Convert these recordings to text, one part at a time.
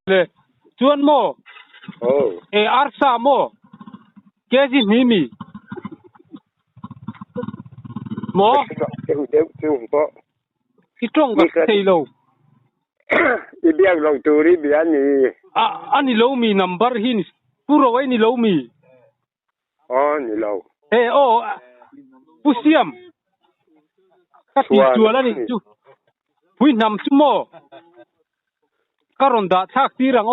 le chuan mo e arsa mo ke ji ni mi mo tiêu po ki trong ga sei lo i biang lo turi bi ani lo mi number hin puro wai ni lo mi ni lo pusiam ka ti chuala ni chu hui nam chu mo karon da thak ti rang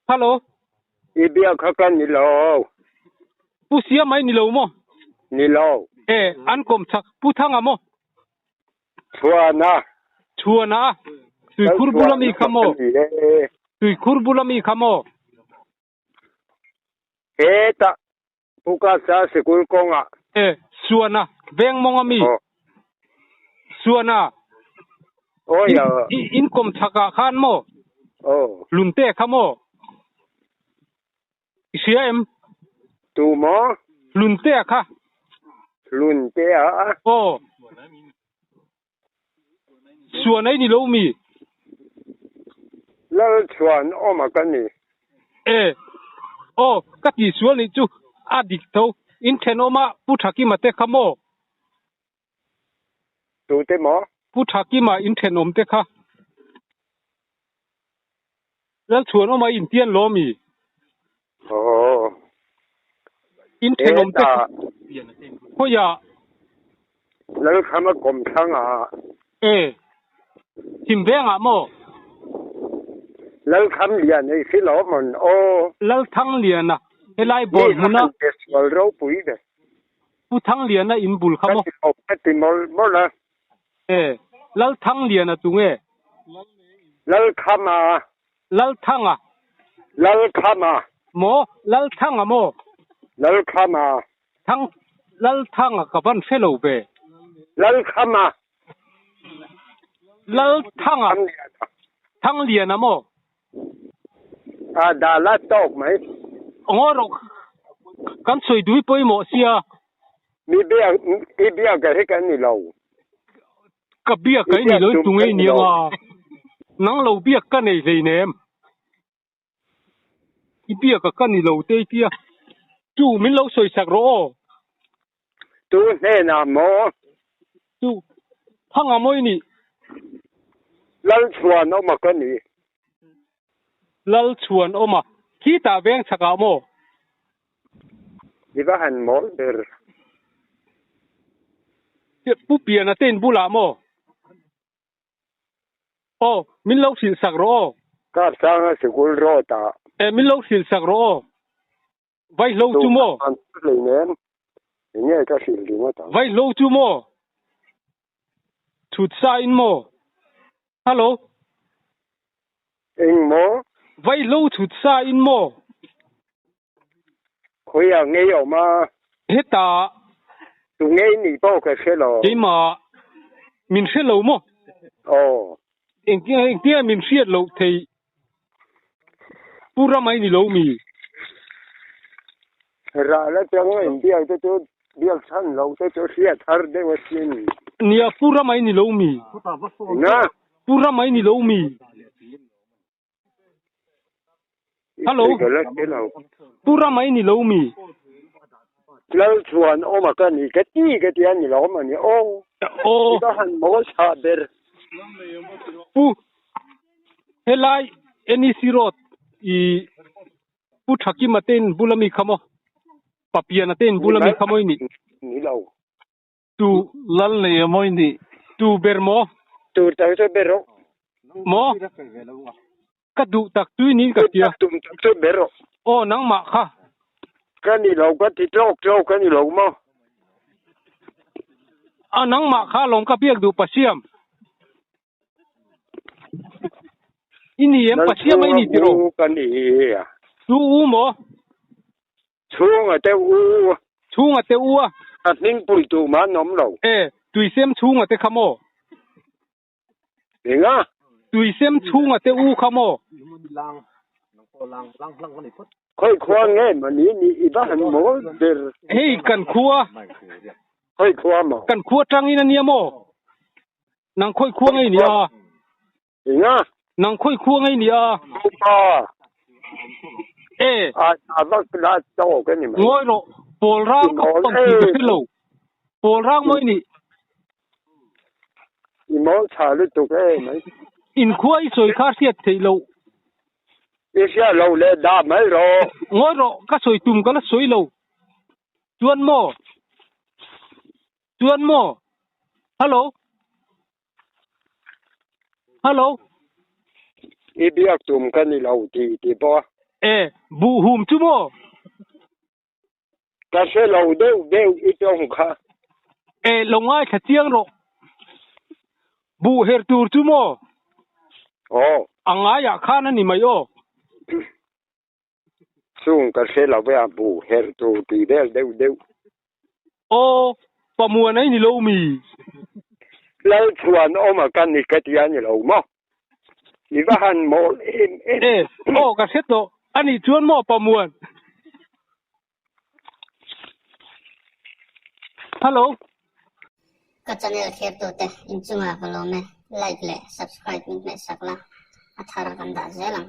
hello i biang khakan ni lo pusiam mai ni lo mo ni lo an kom thak pu thanga mo chuana tui kurbulami khamo tui kurbulami khamo ta puka sa sekul konga suana beng mongami suana ya income thaka khan mo lunte khamo siam tu mo lunte kha lunte suana ni lo mi lal chuan ma kan ni ka ti suan ni chu adik tho in thenoma puthaki mate khamo tu te mo puthaki ma in thenom te kha lal chuan ma in tian lo mi in thenom te ko ya lal khama kom thanga tim benga mo lal kham lian nei si lo mon lal thang lian na helai bol muna wal ro pui de pu thang lian na in bul khamo ti mol la lal thang lian na tunge lal khama lal thanga mo lal thanga mo lal khama thang lal thanga ka ban fellow be lal khama lal thanga thang lian na mo da la tok mai ngoro kan soi dui poi mo sia mi bia ga he kan ni lo ka bia kai ni lo tunge ni nga nang lo bia ka nei le nem i bia ka kan ni lo te tia chu min lo soi sak ro tu ne na mo chu thanga moi ni lal chuan ma kan ni lal chuan ma ki ta beng saka mo di ba han mo der pu pia na ten bula mo min lo sil sak ro ka sang sekul ro ta min lo sil sak ro vai lo chu mo le nem ni ka sil di mo ta vai lo chu mo thut sa in mo hello eng mo vai lo thut sa in mo khoi ya nge yo ma heta tu nge ni po ka shelo ke ma min shelo mo en kia min siat lo thei pura mai ni lo mi ra la chang en dia te tu dia san lo te tu siat har de wasin nia pura mai ni lo mi na pura mai ni lo mi hello pura mai ni lo mi lal chuan ma kan ni ka ti an ni lo ma ni da han mo sa ber pu helai eni sirot i pu thaki maten bulami khamo papiana ten bulami khamoi ni lo tu lal le moi ni tu bermo tu ta so bero mo ka du tak tu ni ka tia tu so bero nang ma kha ka ni lo ka ti tok ka ni lo mo nang ma kha long ka piak du pasiam ini em pasiam ai ni tiro ka ni tu mo chunga te u ning pui tu ma nom lo tui sem chunga te khamo nga tui sem chunga te u khamo khoi khwa nge ma ni i ba han mo der hei kan khua khoi khwa mo kan khua tang in ania mo nang khoi khua ngai nia Nga. Nang khoi khuang ai ni a. Pa. Bác đã cho cái này mà. Ngồi rồi, Paul Rang có tổng thị cái lâu. Paul Rang mới nị. Món xả lúc tục ấy mấy. In khuấy sôi khá xiết thì lâu. Ý xe lâu lên đá mấy rồi. Ngồi rồi, các sôi tùm có là sôi lâu. Chuan mô. Chuan mô. Hello. Hello. Ý biết tùm cái này lâu thì bỏ. Bù hùm chú mô. Cái xe lâu đều ít trong khá. Lòng ai khá chiang rồi. Bù her tur chú mô. Ang ai à khá nà nì mày ô. Xuống cái xe lâu với bù her tur thì đều. Bà mùa này nì lâu mì. Lâu chuan mà cái này cái tiền như lâu mà. Ý bà hẳn mô em. Cái xét đó. Anh ý chuan mô bà mùa. Hello. Có channel khép tổ tế, in chung à vào lô mê, like lệ, subscribe mình mẹ sắc la, at harapan da zelang.